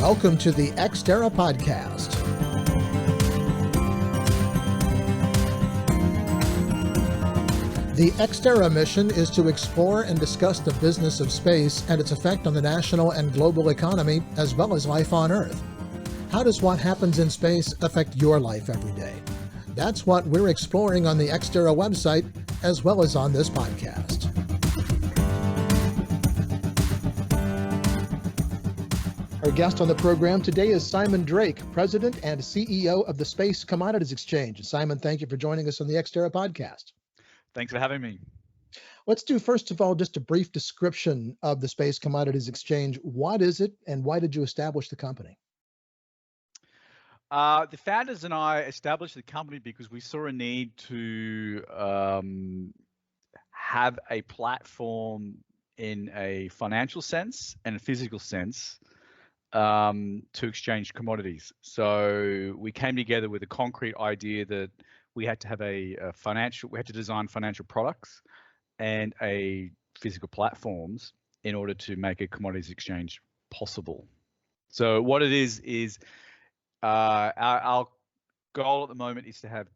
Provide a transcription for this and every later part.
Welcome to the Ex Terra Podcast. The Ex Terra mission is to explore and discuss the business of space and its effect on the national and global economy, as well as life on Earth. How does what happens in space affect your life every day? That's what we're exploring on the Ex Terra website, as well as on this podcast. Our guest on the program today is Simon Drake, President and CEO of the Space Commodities Exchange. Simon, thank you for joining us on the Ex Terra Podcast. Thanks for having me. Let's do, first of all, just a brief description of the Space Commodities Exchange. What is it, and why did you establish the company? The founders and I established the company because we saw a need to have a platform in a financial sense and a physical sense to exchange commodities. So we came together with a concrete idea that we had to have we had to design financial products and a physical platforms in order to make a commodities exchange possible. So what it is our goal at the moment is to have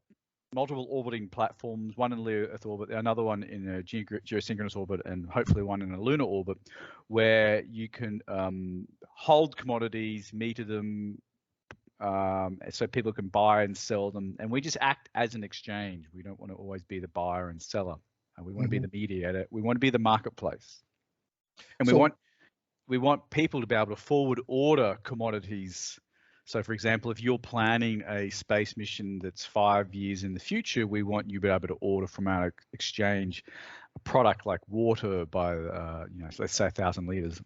multiple orbiting platforms, one in Leo Earth orbit, another one in a geosynchronous orbit, and hopefully one in a lunar orbit, where you can hold commodities, meter them, so people can buy and sell them. And we just act as an exchange. We don't want to always be the buyer and seller. We want to be the mediator. We want to be the marketplace. And we want people to be able to forward order commodities. So, for example, if you're planning a space mission that's 5 years in the future, we want you to be able to order from our exchange a product like water by, let's say 1,000 liters,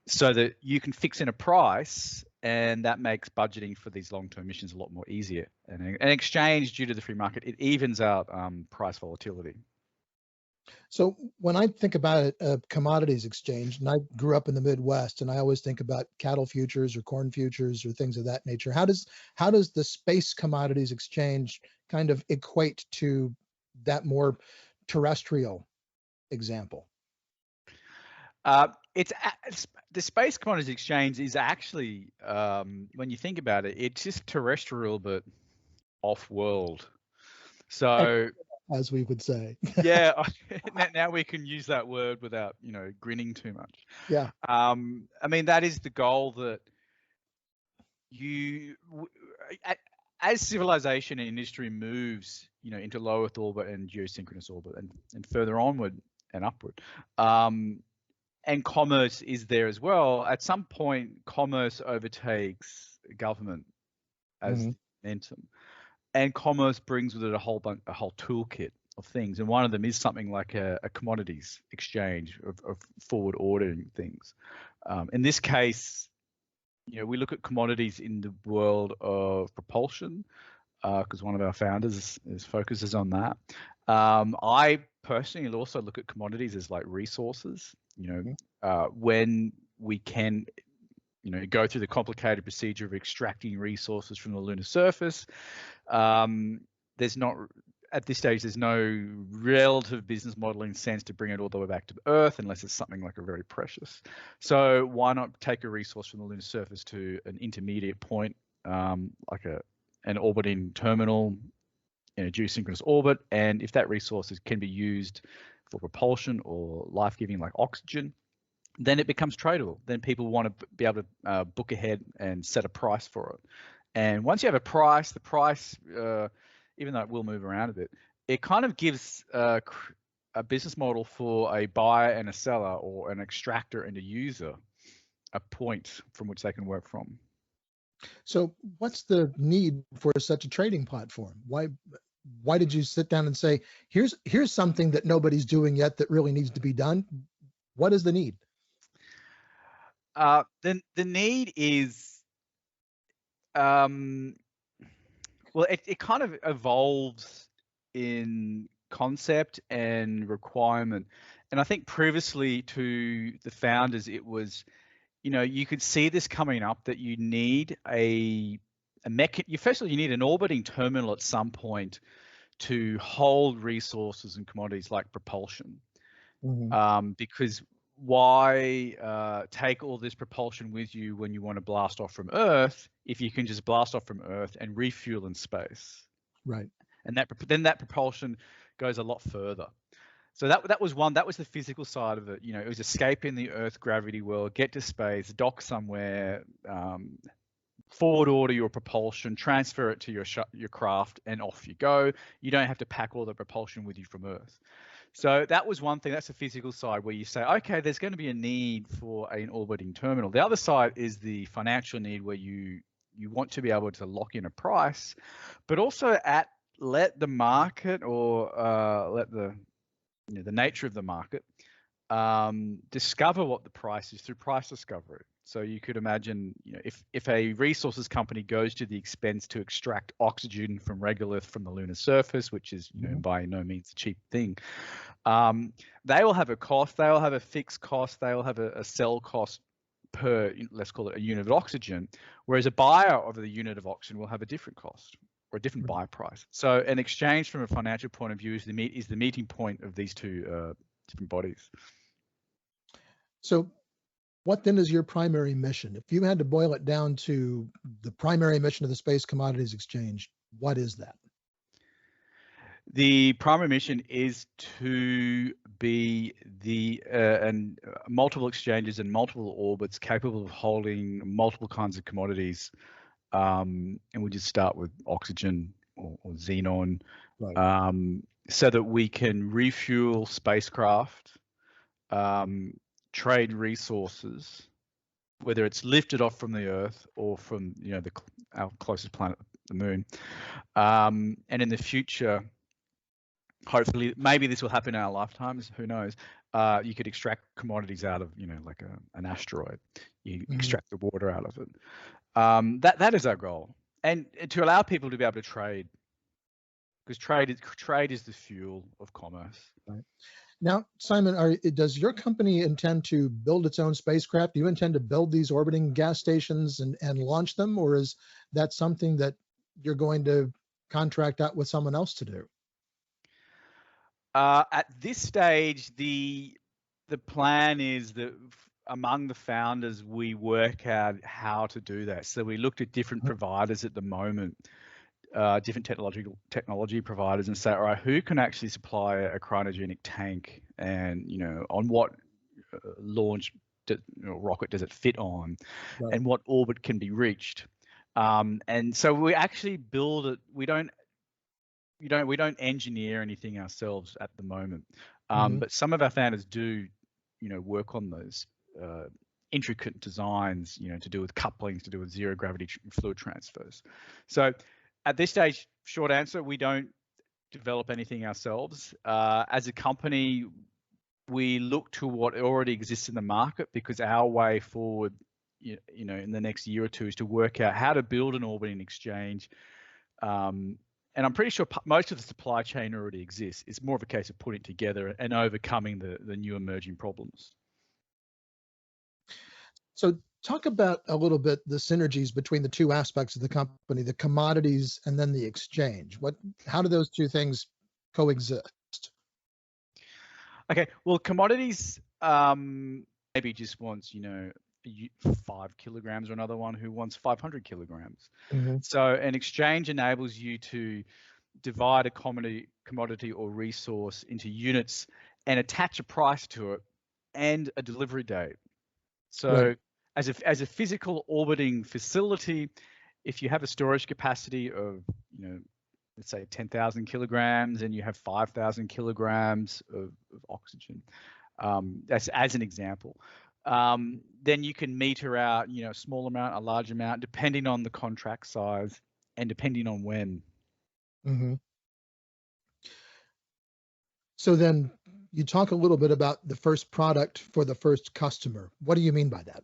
so that you can fix in a price, and that makes budgeting for these long-term missions a lot more easier. And an exchange, due to the free market, it evens out price volatility. So when I think about a commodities exchange, and I grew up in the Midwest, and I always think about cattle futures or corn futures or things of that nature. How does the Space Commodities Exchange kind of equate to that more terrestrial example? The Space Commodities Exchange is actually, when you think about it, it's just terrestrial but off-world. So, as we would say. Yeah, now we can use that word without, grinning too much. Yeah. I mean, that is the goal, that as civilization and industry moves, into low Earth orbit and geosynchronous orbit and further onward and upward, and commerce is there as well. At some point, commerce overtakes government as momentum. And commerce brings with it a whole toolkit of things, and one of them is something like a commodities exchange of forward ordering things. In this case, we look at commodities in the world of propulsion, because one of our founders focuses on that. I personally also look at commodities as like resources. When we can go through the complicated procedure of extracting resources from the lunar surface. At this stage, there's no relative business modeling sense to bring it all the way back to Earth unless it's something like a very precious. So why not take a resource from the lunar surface to an intermediate point, like an orbiting terminal in a geosynchronous orbit, and if that resource can be used for propulsion or life-giving like oxygen, then it becomes tradable. Then people want to be able to book ahead and set a price for it. And once you have a price, the price, even though it will move around a bit, it kind of gives a business model for a buyer and a seller, or an extractor and a user, a point from which they can work from. So what's the need for such a trading platform? Why did you sit down and say, here's something that nobody's doing yet that really needs to be done? What is the need? The need is, it kind of evolves in concept and requirement. And I think previously to the founders, it was, you could see this coming up, that you need first of all, you need an orbiting terminal at some point to hold resources and commodities like propulsion, because why take all this propulsion with you when you want to blast off from Earth if you can just blast off from Earth and refuel in space? Right. And then that propulsion goes a lot further. So that was one. That was the physical side of it. It was escaping the Earth gravity world, get to space, dock somewhere, forward order your propulsion, transfer it to your craft, and off you go. You don't have to pack all the propulsion with you from Earth. So that was one thing. That's the physical side where you say, okay, there's going to be a need for an orbiting terminal. The other side is the financial need where you want to be able to lock in a price, but also let the market or let the nature of the market discover what the price is through price discovery. So you could imagine, if a resources company goes to the expense to extract oxygen from regolith from the lunar surface, which is by no means a cheap thing, they will have a cost. They will have a fixed cost. They will have a sell cost per, let's call it, a unit of oxygen, whereas a buyer of the unit of oxygen will have a different cost or a different buy price. So an exchange from a financial point of view is the meeting point of these two different bodies. So what then is your primary mission? If you had to boil it down to the primary mission of the Space Commodities Exchange, what is that? The primary mission is to be and multiple exchanges and multiple orbits capable of holding multiple kinds of commodities. And we just start with oxygen or xenon, right. So that we can refuel spacecraft, trade resources, whether it's lifted off from the Earth or from our closest planet, the Moon, and in the future, hopefully, maybe this will happen in our lifetimes. Who knows? You could extract commodities out of like an asteroid. You extract the water out of it. That is our goal, and to allow people to be able to trade, because trade is the fuel of commerce. Right. Now, Simon, does your company intend to build its own spacecraft? Do you intend to build these orbiting gas stations and launch them, or is that something that you're going to contract out with someone else to do? At this stage, the plan is that among the founders, we work out how to do that. So we looked at different providers at the moment, different technology providers, and say, all right, who can actually supply a cryogenic tank, and on what launch rocket does it fit on, right, and what orbit can be reached. And so we actually build it. We don't engineer anything ourselves at the moment, but some of our founders do, work on those intricate designs, to do with couplings, to do with zero gravity fluid transfers. So at this stage, short answer, we don't develop anything ourselves. As a company, we look to what already exists in the market, because our way forward, in the next year or two, is to work out how to build an orbiting exchange. And I'm pretty sure most of the supply chain already exists. It's more of a case of putting it together and overcoming the new emerging problems. So talk about a little bit the synergies between the two aspects of the company, the commodities and then the exchange. How do those two things coexist? Okay, well, commodities maybe just wants, 5 kilograms, or another one who wants 500 kilograms. So an exchange enables you to divide a commodity or resource into units and attach a price to it and a delivery date. So right, as a physical orbiting facility, if you have a storage capacity of, let's say 10,000 kilograms, and you have 5,000 kilograms of oxygen, that's as an example. Then you can meter out, a small amount, a large amount, depending on the contract size and depending on when. So then you talk a little bit about the first product for the first customer. What do you mean by that?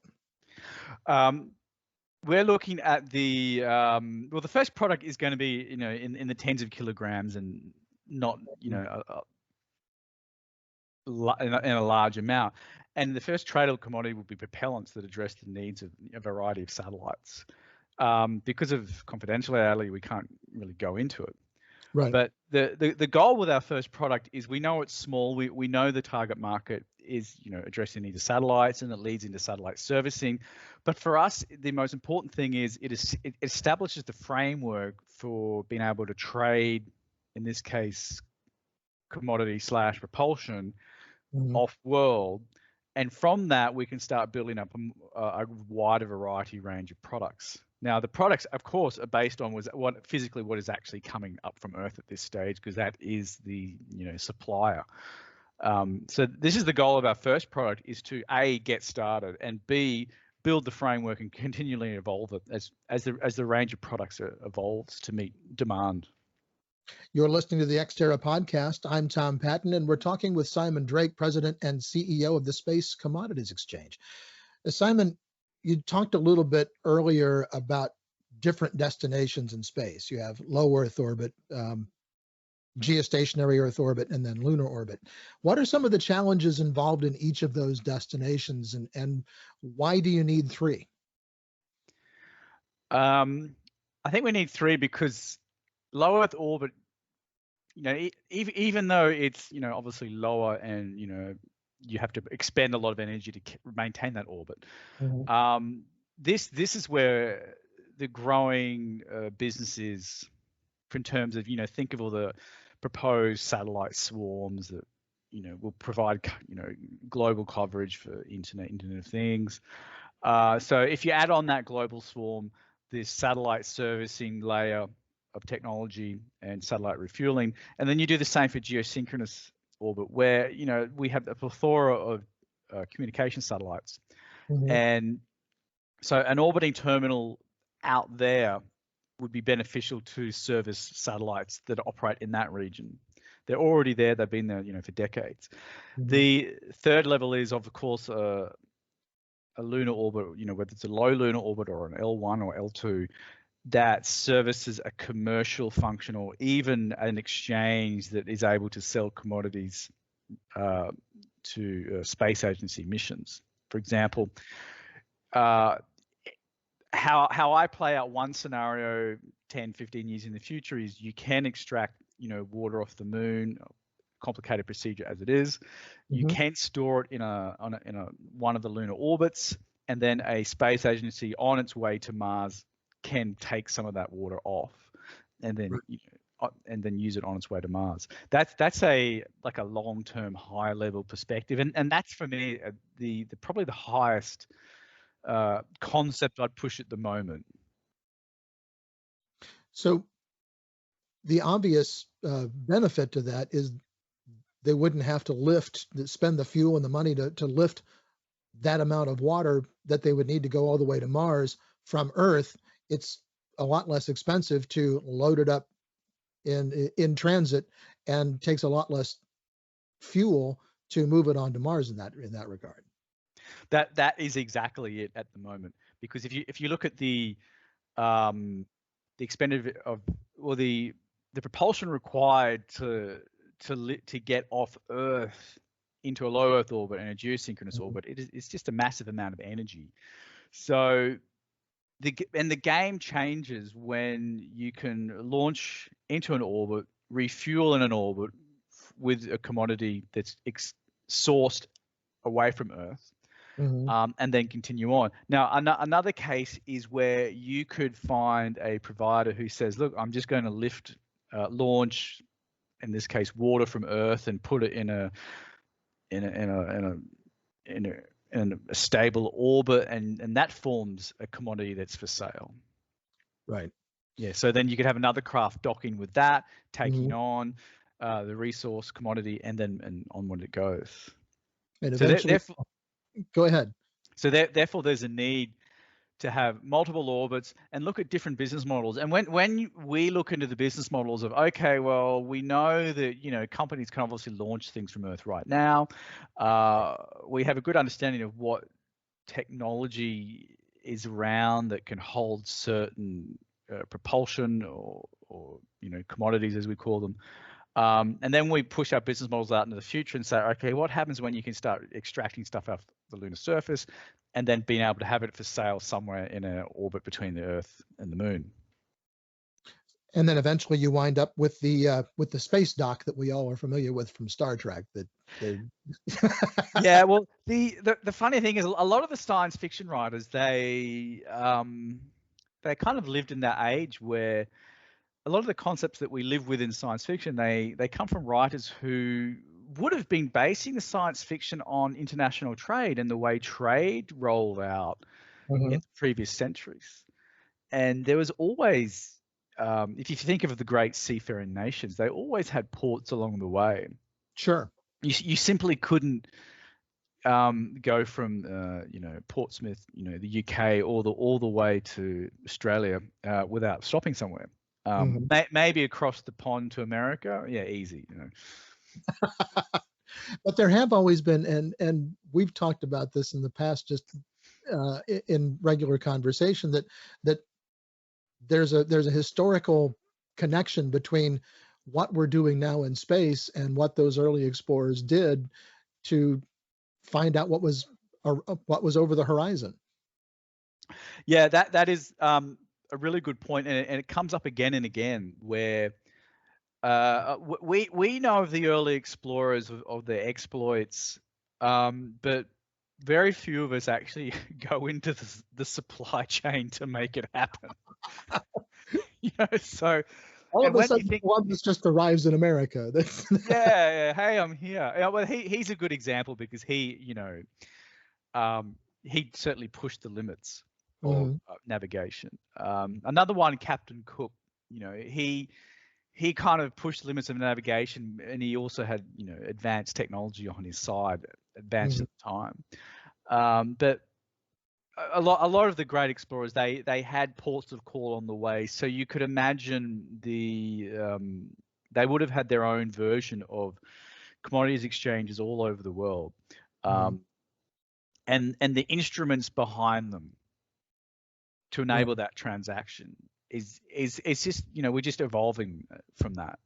We're looking at the the first product is going to be, in the tens of kilograms, and not, in a large amount. And the first tradable commodity will be propellants that address the needs of a variety of satellites. Because of confidentiality, we can't really go into it. Right. But the goal with our first product is we know it's small. We know the target market is, addressing either satellites, and it leads into satellite servicing. But for us, the most important thing is it establishes the framework for being able to trade, in this case, commodity / propulsion Mhm. off world. And from that, we can start building up a wider variety range of products. Now, the products, of course, are based on what is actually coming up from Earth at this stage, because that is the supplier. So this is the goal of our first product: is to A, get started, and B, build the framework and continually evolve it as the range of products evolves to meet demand. You're listening to the Ex Terra Podcast. I'm Tom Patton, and we're talking with Simon Drake, President and CEO of the Space Commodities Exchange. Simon, you talked a little bit earlier about different destinations in space. You have low Earth orbit, geostationary Earth orbit, and then lunar orbit. What are some of the challenges involved in each of those destinations, and why do you need three? I think we need three because low Earth orbit, even though it's obviously lower, and you have to expend a lot of energy to maintain that orbit. Mm-hmm. This is where the growing business is, in terms of think of all the proposed satellite swarms that will provide global coverage for Internet of Things. So if you add on that global swarm, this satellite servicing layer of technology and satellite refueling, and then you do the same for geosynchronous orbit, where we have a plethora of communication satellites. Mm-hmm. And so an orbiting terminal out there would be beneficial to service satellites that operate in that region. They're already there. They've been there, for decades. Mm-hmm. The third level is, of course, a lunar orbit, whether it's a low lunar orbit or an L1 or L2, that services a commercial function or even an exchange that is able to sell commodities to space agency missions. For example, how I play out one scenario 10, 15 years in the future is you can extract, water off the moon, complicated procedure as it is. You can store it in one of the lunar orbits, and then a space agency on its way to Mars can take some of that water off, and then use it on its way to Mars. That's a long-term, high-level perspective, and that's for me the probably the highest concept I'd push at the moment. So the obvious benefit to that is they wouldn't have to spend the fuel and the money to lift that amount of water that they would need to go all the way to Mars from Earth. It's a lot less expensive to load it up in transit, and takes a lot less fuel to move it onto Mars in that regard. That is exactly it at the moment, because if you look at the expenditure of, or the propulsion required to get off Earth into a low Earth orbit and a geosynchronous orbit, it's just a massive amount of energy. So the game changes when you can launch into an orbit, refuel in an orbit with a commodity that's sourced away from Earth, and then continue on. Now, another case is where you could find a provider who says, "Look, I'm just going to launch, in this case, water from Earth, and put it in a stable orbit, and that forms a commodity that's for sale." Right. Yeah. So then you could have another craft docking with that, taking on the resource commodity, and onward it goes. And eventually, go ahead. So therefore, there's a need to have multiple orbits and look at different business models. And when we look into the business models of, okay, well, we know that companies can obviously launch things from Earth right now. We have a good understanding of what technology is around that can hold certain propulsion or commodities, as we call them. And then we push our business models out into the future and say, okay, what happens when you can start extracting stuff off the lunar surface and then being able to have it for sale somewhere in an orbit between the Earth and the Moon? And then eventually you wind up with the space dock that we all are familiar with from Star Trek. That the Yeah, well, the funny thing is, a lot of the science fiction writers, they kind of lived in that age where a lot of the concepts that we live with in science fiction, they come from writers who would have been basing the science fiction on international trade and the way trade rolled out in Mhm. the previous centuries. And there was always, if you think of the great seafaring nations, they always had ports along the way. Sure. You simply couldn't go from Portsmouth, the UK, all the way to Australia without stopping somewhere. Mhm. Maybe across the pond to America, yeah, easy. But there have always been, and we've talked about this in the past, just in regular conversation, that there's a historical connection between what we're doing now in space and what those early explorers did to find out what was over the horizon. Yeah, that is a really good point, and it comes up again and again where we know of the early explorers of their exploits, but very few of us actually go into the supply chain to make it happen. So All and of a when you sudden, think, Columbus just arrives in America. yeah, hey, I'm here. Yeah, well, he's a good example because he certainly pushed the limits of Mhm. navigation. Another one, Captain Cook, he kind of pushed the limits of navigation, and he also had advanced technology on his side, advanced Mhm. at the time. But a lot of the great explorers, they had ports of call on the way, so you could imagine they would have had their own version of commodities exchanges all over the world, Mhm. um, and the instruments behind them to Yeah. enable that transaction is it's just we're just evolving from that,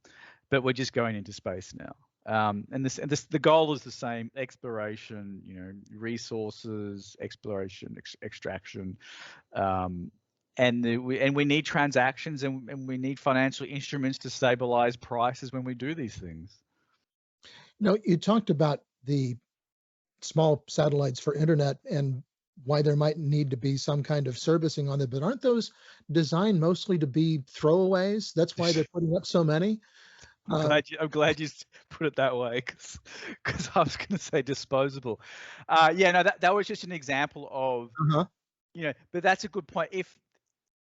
but we're just going into space now. And the goal is the same: exploration, resources, exploration, extraction, and we need transactions, and we need financial instruments to stabilize prices when we do these things. No, you talked about the small satellites for internet and why there might need to be some kind of servicing on it, but aren't those designed mostly to be throwaways? That's why they're putting up so many. I'm glad you put it that way, because I was going to say disposable. Yeah, no, that was just an example of Uh-huh. but that's a good point.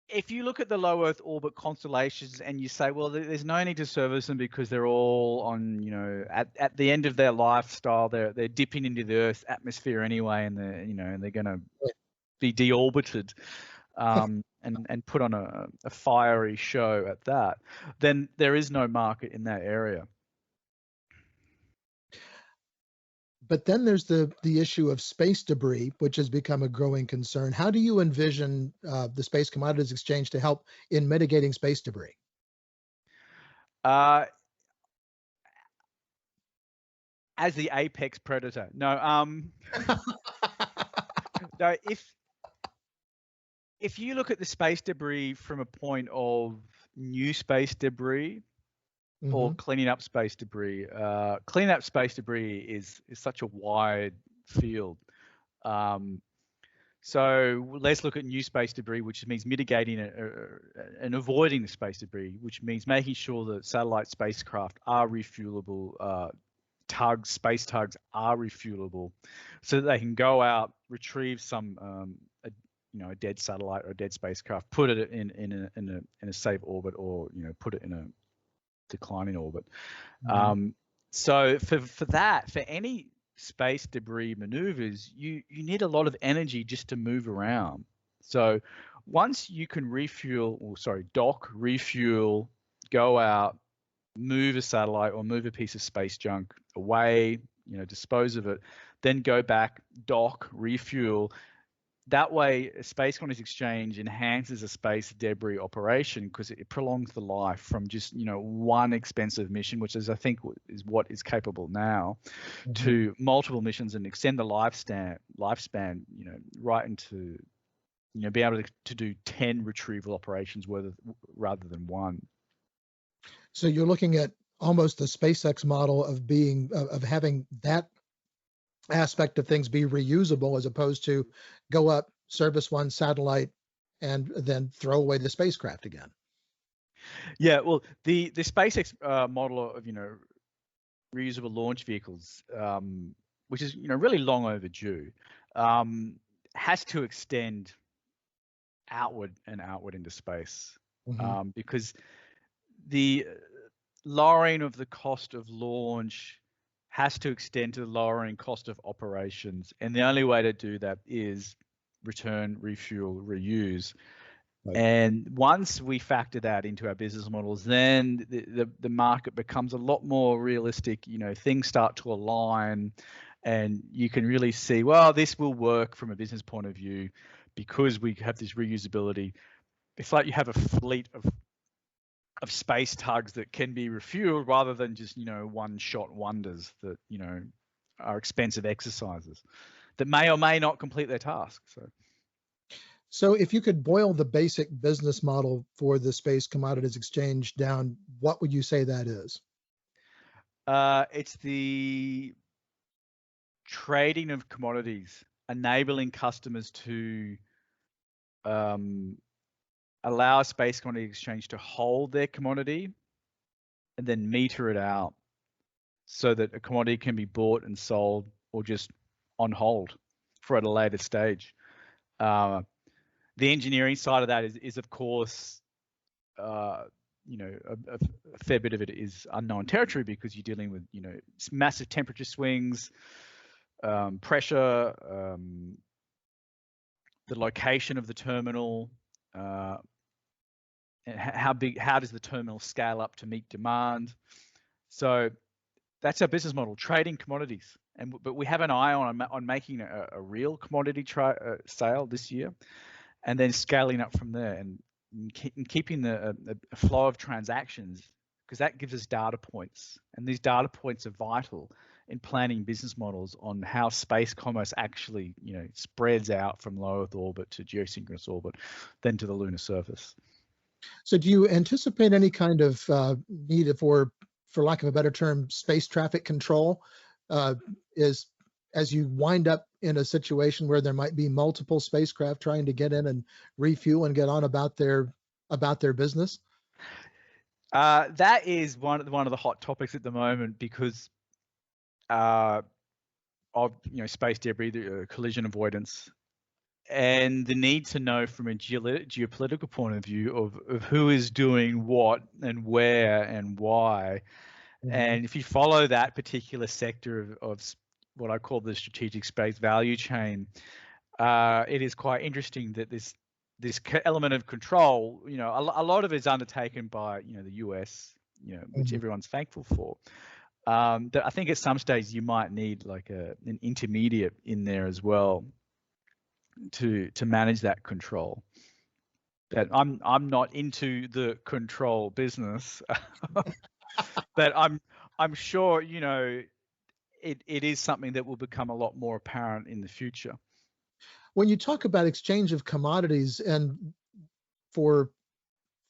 If you look at the low Earth orbit constellations and you say, well, there's no need to service them because they're all on, at the end of their lifestyle, they're dipping into the Earth's atmosphere anyway, and they're going to be deorbited, and put on a fiery show at that, then there is no market in that area. But then there's the issue of space debris, which has become a growing concern. How do you envision the Space Commodities Exchange to help in mitigating space debris? Uh, as the apex predator, no, no. If you look at the space debris from a point of new space debris or Hmm. cleaning up space debris, cleaning up space debris is such a wide field. Um, So let's look at new space debris, which means mitigating and avoiding the space debris, which means making sure that satellite spacecraft are refuelable, space tugs are refuelable, so that they can go out, retrieve a dead satellite or a dead spacecraft, put it in a safe orbit, or put it in a declining orbit. Hmm. So for any space debris maneuvers, you need a lot of energy just to move around. So once you can dock, refuel, go out, move a satellite or move a piece of space junk away, dispose of it, then go back, dock, refuel. That way, a Space Commodities Exchange enhances a space debris operation because it prolongs the life from just one expensive mission, which is, I think, is what is capable now, Hmm. to multiple missions and extend the lifespan, right into be able to do 10 retrieval operations rather than one. So you're looking at almost the SpaceX model of being of having that aspect of things be reusable as opposed to go up, service one satellite, and then throw away the spacecraft again. Yeah, well, the SpaceX model of reusable launch vehicles, which is really long overdue, has to extend outward and outward into space, because the lowering of the cost of launch has to extend to the lowering cost of operations, and the only way to do that is return, refuel, reuse. Right. And once we factor that into our business models, then the market becomes a lot more realistic. Things start to align, and you can really see, well, this will work from a business point of view because we have this reusability. It's like you have a fleet of space tugs that can be refueled rather than just one-shot wonders that are expensive exercises that may or may not complete their task. So if you could boil the basic business model for the Space Commodities Exchange down, what would you say that is? It's the trading of commodities, enabling customers to allow a Space Commodities Exchange to hold their commodity and then meter it out so that a commodity can be bought and sold or just on hold for at a later stage. The engineering side of that is of course, a fair bit of it is unknown territory because you're dealing with, massive temperature swings, pressure, the location of the terminal, and how does the terminal scale up to meet demand. So that's our business model, trading commodities. But we have an eye on making a real commodity sale this year, and then scaling up from there and keeping a flow of transactions, because that gives us data points, and these data points are vital in planning business models on how space commerce actually spreads out from low Earth orbit to geosynchronous orbit, then to the lunar surface. So do you anticipate any kind of need for lack of a better term, space traffic control? As you wind up in a situation where there might be multiple spacecraft trying to get in and refuel and get on about their business? That is one of the hot topics at the moment because of space debris, collision avoidance, and the need to know from a geopolitical point of view of who is doing what and where and why. And if you follow that particular sector of what I call the strategic space value chain, it is quite interesting that this element of control, a lot of it is undertaken by the US, which everyone's thankful for. That I think at some stage you might need like an intermediate in there as well to manage that control. That I'm not into the control business, but I'm sure it is something that will become a lot more apparent in the future. When you talk about exchange of commodities, and for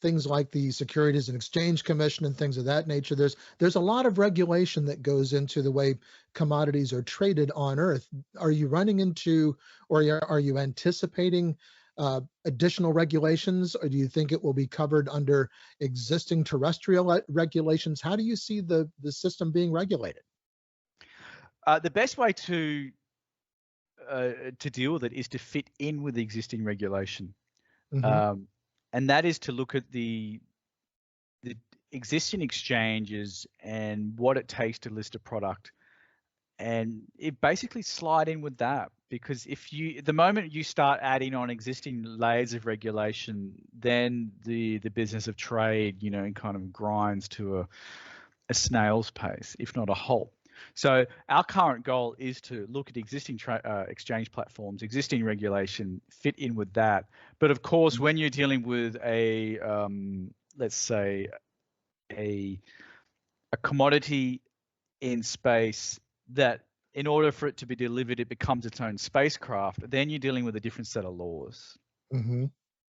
things like the Securities and Exchange Commission and things of that nature, there's a lot of regulation that goes into the way commodities are traded on Earth. Are you running into, or are you anticipating additional regulations, or do you think it will be covered under existing terrestrial regulations? How do you see the system being regulated? The best way to deal with it is to fit in with the existing regulation. And that is to look at the existing exchanges and what it takes to list a product, and it basically slide in with that. Because the moment you start adding on existing layers of regulation, then the business of trade, kind of grinds to a snail's pace, if not a halt. So our current goal is to look at existing exchange platforms, existing regulation, fit in with that. But of course, when you're dealing with let's say a commodity in space that in order for it to be delivered, it becomes its own spacecraft, then you're dealing with a different set of laws.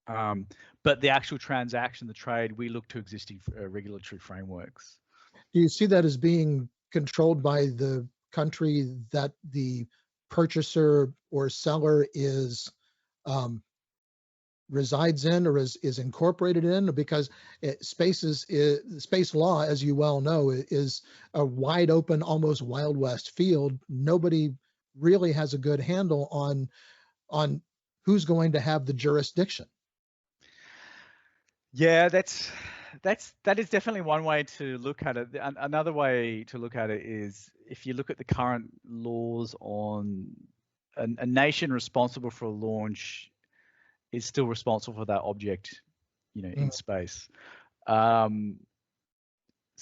But the actual transaction, the trade, we look to existing regulatory frameworks. Do you see that as being controlled by the country that the purchaser or seller is resides in or is incorporated in? Because space law, as you well know, is a wide open, almost Wild West field. Nobody really has a good handle on who's going to have the jurisdiction. Yeah, that is definitely one way to look at it. Another way to look at it is if you look at the current laws on a nation responsible for a launch is still responsible for that object, in space. So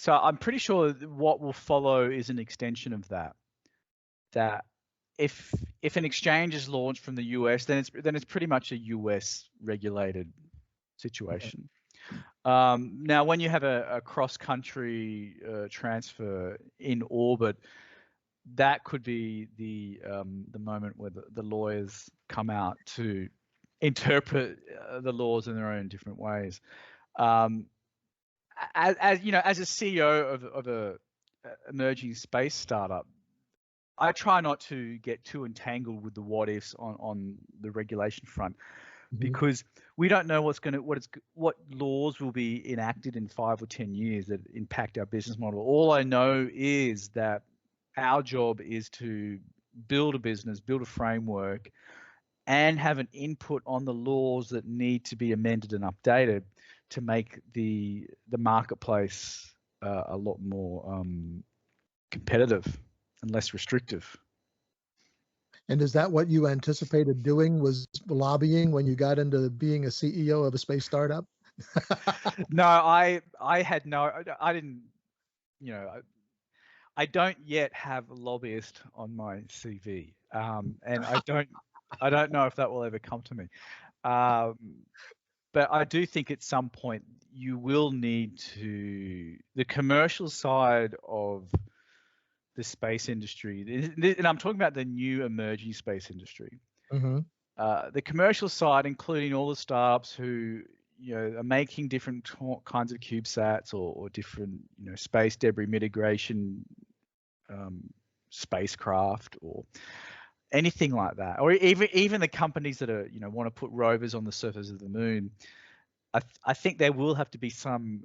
I'm pretty sure what will follow is an extension of that. That if an exchange is launched from the US, then it's pretty much a US regulated situation. Now, when you have a cross-country transfer in orbit, that could be the moment where the lawyers come out to interpret the laws in their own different ways. As you know, as a CEO of a emerging space startup, I try not to get too entangled with the what ifs on the regulation front, because we don't know what laws will be enacted in 5 or 10 years that impact our business model. All I know is that our job is to build a business, build a framework, and have an input on the laws that need to be amended and updated to make the marketplace a lot more competitive and less restrictive. And is that what you anticipated doing, was lobbying when you got into being a CEO of a space startup? No, I didn't, I don't yet have a lobbyist on my CV, and I don't know if that will ever come to me. But I do think at some point you will need the commercial side of the space industry, and I'm talking about the new emerging space industry. The commercial side, including all the startups who are making different kinds of CubeSats or different space debris mitigation spacecraft or anything like that, or even the companies that are want to put rovers on the surface of the moon. I think there will have to be some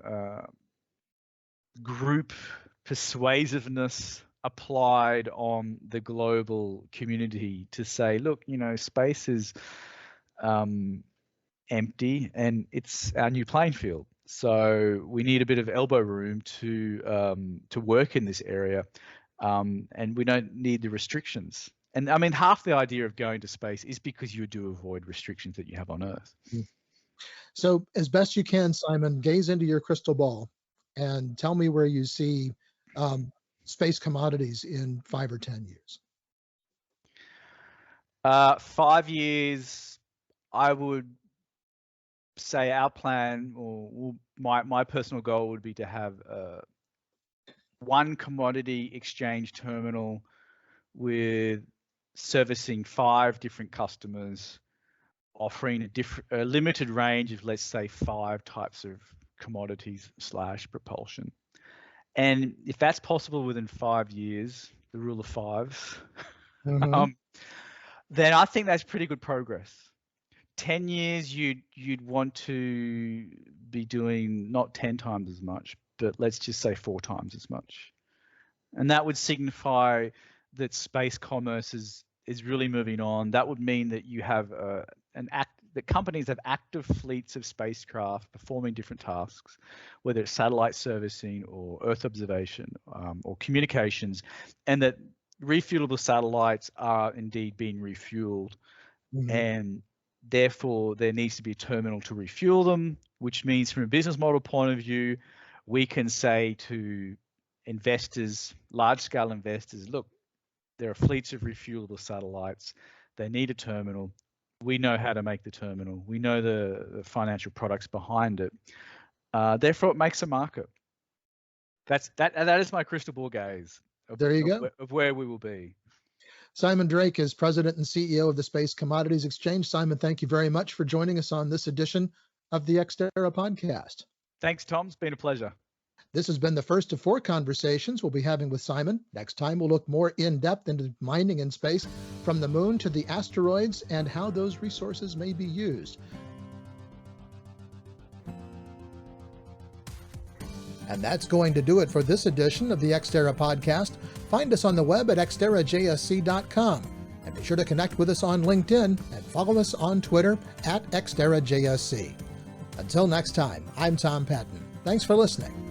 group persuasiveness applied on the global community to say, look, space is empty and it's our new playing field. So we need a bit of elbow room to work in this area, and we don't need the restrictions. And I mean, half the idea of going to space is because you do avoid restrictions that you have on Earth. So as best you can, Simon, gaze into your crystal ball and tell me where you see space commodities in 5 or 10 years. 5 years, I would say our plan, or my personal goal would be to have one commodity exchange terminal with servicing 5 different customers, offering a limited range of, let's say, 5 types of commodities / propulsion. And if that's possible within 5 years, the rule of fives, then I think that's pretty good progress. 10 years, you'd want to be doing not 10 times as much, but let's just say 4 times as much. And that would signify that space commerce is really moving on. That would mean that you have that companies have active fleets of spacecraft performing different tasks, whether it's satellite servicing or Earth observation or communications, and that refuelable satellites are indeed being refueled. And therefore, there needs to be a terminal to refuel them, which means from a business model point of view, we can say to investors, large-scale investors, look, there are fleets of refuelable satellites. They need a terminal. We know how to make the terminal. We know the financial products behind it. Therefore, it makes a market. That is my crystal ball gaze there you go. of where we will be. Simon Drake is President and CEO of the Space Commodities Exchange. Simon, thank you very much for joining us on this edition of the Ex Terra Podcast. Thanks, Tom. It's been a pleasure. This has been the first of 4 conversations we'll be having with Simon. Next time, we'll look more in-depth into mining in space, from the moon to the asteroids, and how those resources may be used. And that's going to do it for this edition of the Ex Terra Podcast. Find us on the web at xterrajsc.com. And be sure to connect with us on LinkedIn and follow us on Twitter at xterrajsc. Until next time, I'm Tom Patton. Thanks for listening.